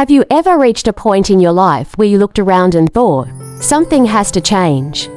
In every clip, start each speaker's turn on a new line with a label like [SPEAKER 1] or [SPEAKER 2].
[SPEAKER 1] Have you ever reached a point in your life where you looked around and thought, something has to change?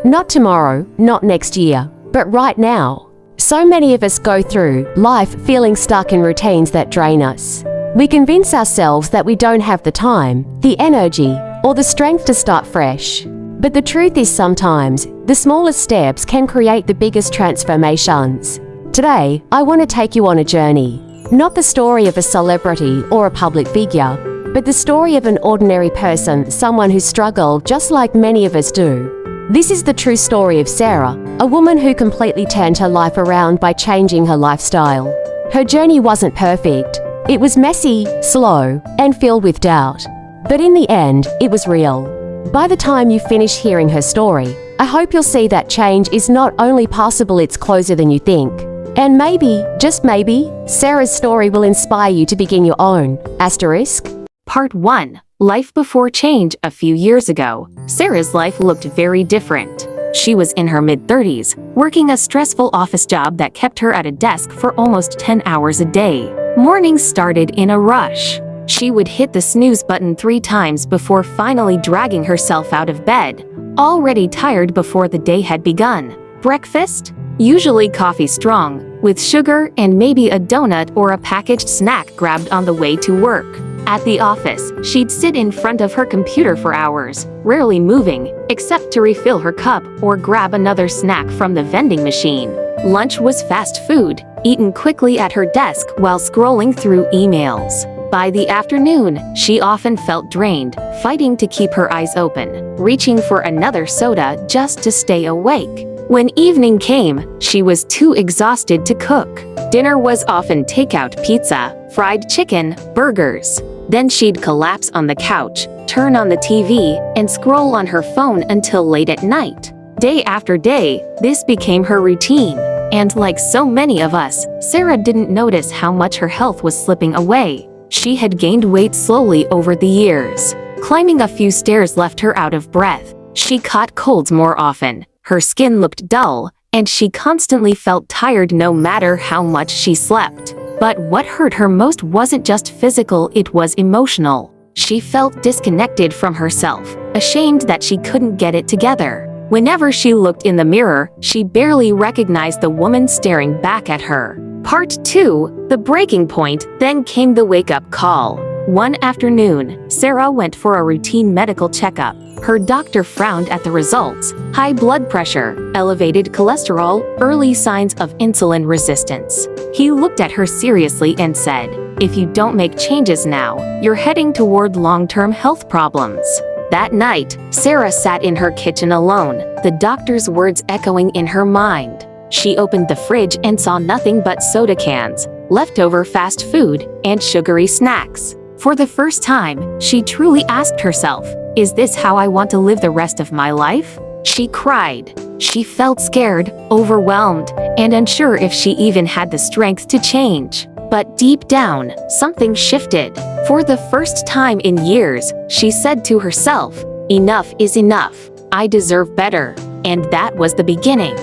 [SPEAKER 1] Not tomorrow, not next year, but right now. So many of us go through life feeling stuck in routines that drain us. We convince ourselves that we don't have the time, the energy, or the strength to start fresh. But the truth is sometimes, the smallest steps can create the biggest transformations. Today, I want to take you on a journey. Not the story of a celebrity or a public figure, but the story of an ordinary person, someone who struggled just like many of us do. This is the true story of Sarah, a woman who completely turned her life around by changing her lifestyle. Her journey wasn't perfect. It was messy, slow, and filled with doubt. But in the end, it was real. By the time you finish hearing her story, I hope you'll see that change is not only possible, it's closer than you think. And maybe, just maybe, Sarah's story will inspire you to begin your own.
[SPEAKER 2] Part 1. Life before change. A few years ago, Sarah's life looked very different. She was in her mid-30s, working a stressful office job that kept her at a desk for almost 10 hours a day. Mornings started in a rush. She would hit the snooze button 3 times before finally dragging herself out of bed, already tired before the day had begun. Breakfast? Usually coffee strong, with sugar and maybe a donut or a packaged snack grabbed on the way to work. At the office, she'd sit in front of her computer for hours, rarely moving, except to refill her cup or grab another snack from the vending machine. Lunch was fast food, eaten quickly at her desk while scrolling through emails. By the afternoon, she often felt drained, fighting to keep her eyes open, reaching for another soda just to stay awake. When evening came, she was too exhausted to cook. Dinner was often takeout pizza, fried chicken, burgers. Then she'd collapse on the couch, turn on the TV, and scroll on her phone until late at night. Day after day, this became her routine. And like so many of us, Sarah didn't notice how much her health was slipping away. She had gained weight slowly over the years. Climbing a few stairs left her out of breath. She caught colds more often. Her skin looked dull, and she constantly felt tired no matter how much she slept. But what hurt her most wasn't just physical, it was emotional. She felt disconnected from herself, ashamed that she couldn't get it together. Whenever she looked in the mirror, she barely recognized the woman staring back at her. Part 2. The breaking point. Then came the wake-up call. One afternoon, Sarah went for a routine medical checkup. Her doctor frowned at the results: high blood pressure, elevated cholesterol, early signs of insulin resistance. He looked at her seriously and said, "If you don't make changes now, you're heading toward long-term health problems." That night, Sarah sat in her kitchen alone, the doctor's words echoing in her mind. She opened the fridge and saw nothing but soda cans, leftover fast food, and sugary snacks. For the first time, she truly asked herself, "Is this how I want to live the rest of my life?" She cried. She felt scared, overwhelmed, and unsure if she even had the strength to change. But deep down, something shifted. For the first time in years, she said to herself, "Enough is enough. I deserve better." And that was the beginning.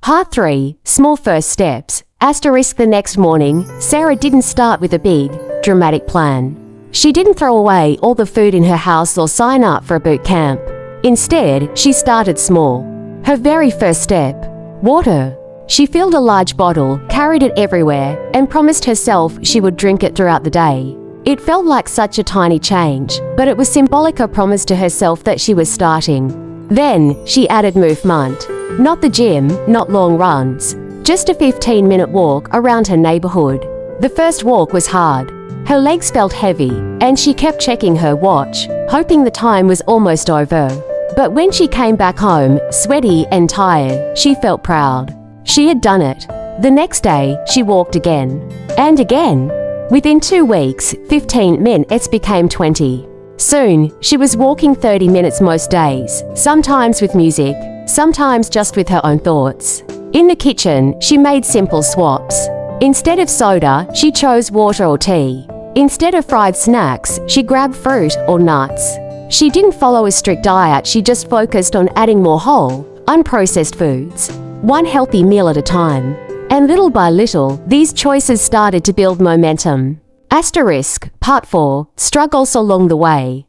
[SPEAKER 1] Part 3. Small first steps. The next morning, Sarah didn't start with a big, dramatic plan. She didn't throw away all the food in her house or sign up for a boot camp. Instead, she started small. Her very first step: water. She filled a large bottle, carried it everywhere, and promised herself she would drink it throughout the day. It felt like such a tiny change, but it was symbolic, a promise to herself that she was starting. Then, she added movement. Not the gym, not long runs. Just a 15-minute walk around her neighborhood. The first walk was hard. Her legs felt heavy, and she kept checking her watch, hoping the time was almost over. But when she came back home, sweaty and tired, she felt proud. She had done it. The next day, she walked again. And again. Within 2 weeks, 15 minutes became 20. Soon, she was walking 30 minutes most days, sometimes with music, sometimes just with her own thoughts. In the kitchen, she made simple swaps. Instead of soda, she chose water or tea. Instead of fried snacks, she grabbed fruit or nuts. She didn't follow a strict diet, she just focused on adding more whole, unprocessed foods, one healthy meal at a time. And little by little, these choices started to build momentum. Asterisk, Part 4, Struggles along the way.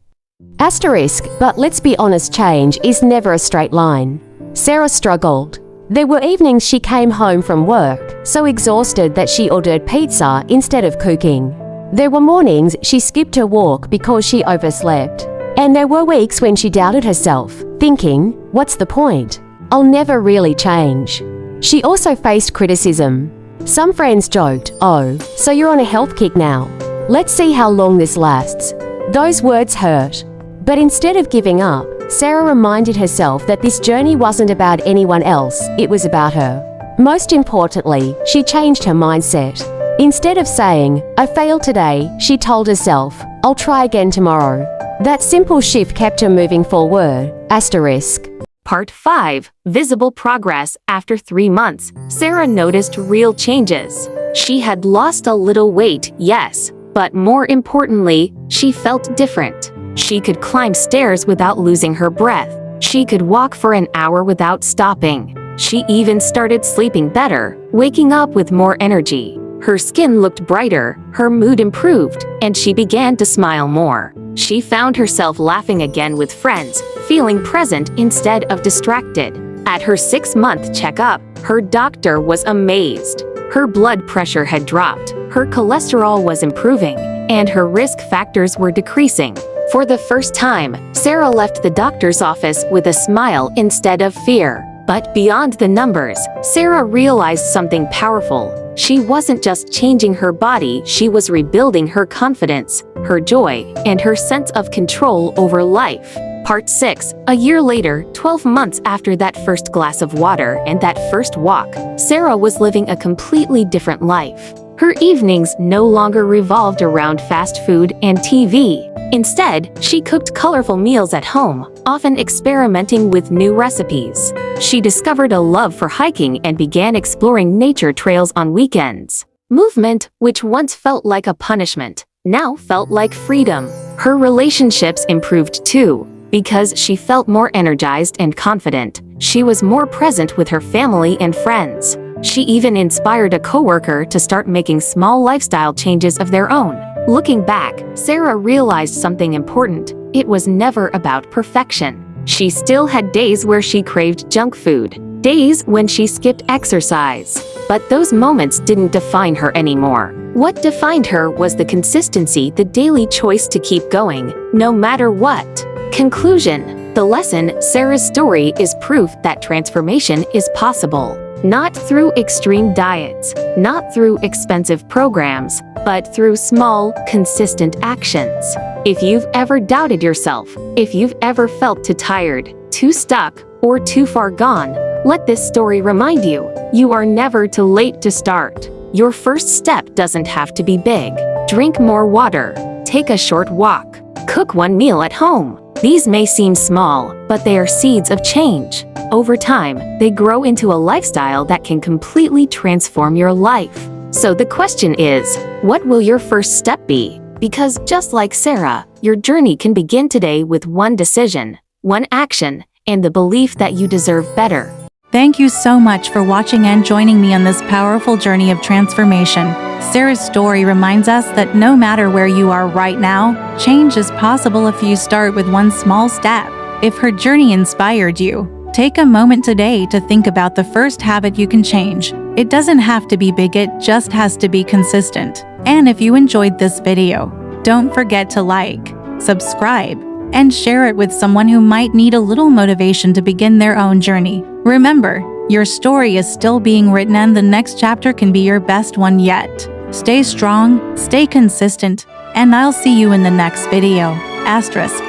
[SPEAKER 1] Asterisk, but let's be honest, change is never a straight line. Sarah struggled. There were evenings she came home from work, so exhausted that she ordered pizza instead of cooking. There were mornings she skipped her walk because she overslept. And there were weeks when she doubted herself, thinking, what's the point? I'll never really change. She also faced criticism. Some friends joked, oh, so you're on a health kick now. Let's see how long this lasts. Those words hurt. But instead of giving up, Sarah reminded herself that this journey wasn't about anyone else, it was about her. Most importantly, she changed her mindset. Instead of saying, I failed today, she told herself, I'll try again tomorrow. That simple shift kept her moving forward. Asterisk.
[SPEAKER 2] Part 5. Visible progress. After 3 months, Sarah noticed real changes. She had lost a little weight, yes, but more importantly, she felt different. She could climb stairs without losing her breath. She could walk for an hour without stopping. She even started sleeping better, waking up with more energy. Her skin looked brighter, her mood improved, and she began to smile more. She found herself laughing again with friends, feeling present instead of distracted. At her 6-month checkup, her doctor was amazed. Her blood pressure had dropped, her cholesterol was improving, and her risk factors were decreasing. For the first time, Sarah left the doctor's office with a smile instead of fear. But beyond the numbers, Sarah realized something powerful. She wasn't just changing her body, she was rebuilding her confidence, her joy, and her sense of control over life. Part 6. A year later, 12 months after that first glass of water and that first walk, Sarah was living a completely different life. Her evenings no longer revolved around fast food and TV. Instead, she cooked colorful meals at home, often experimenting with new recipes. She discovered a love for hiking and began exploring nature trails on weekends. Movement, which once felt like a punishment, now felt like freedom. Her relationships improved too. Because she felt more energized and confident, she was more present with her family and friends. She even inspired a coworker to start making small lifestyle changes of their own. Looking back, Sarah realized something important. It was never about perfection. She still had days where she craved junk food, days when she skipped exercise. But those moments didn't define her anymore. What defined her was the consistency, the daily choice to keep going, no matter what. Conclusion. The lesson, Sarah's story, is proof that transformation is possible. Not through extreme diets, not through expensive programs, but through small, consistent actions. If you've ever doubted yourself, if you've ever felt too tired, too stuck, or too far gone, let this story remind you, you are never too late to start. Your first step doesn't have to be big. Drink more water, take a short walk, cook one meal at home. These may seem small, but they are seeds of change. Over time, they grow into a lifestyle that can completely transform your life. So the question is, what will your first step be? Because just like Sarah, your journey can begin today with one decision, one action, and the belief that you deserve better.
[SPEAKER 3] Thank you so much for watching and joining me on this powerful journey of transformation. Sarah's story reminds us that no matter where you are right now, change is possible if you start with one small step. If her journey inspired you, take a moment today to think about the first habit you can change. It doesn't have to be big, it just has to be consistent. And if you enjoyed this video, don't forget to like, subscribe, and share it with someone who might need a little motivation to begin their own journey. Remember, your story is still being written and the next chapter can be your best one yet. Stay strong, stay consistent, and I'll see you in the next video. Asterisk.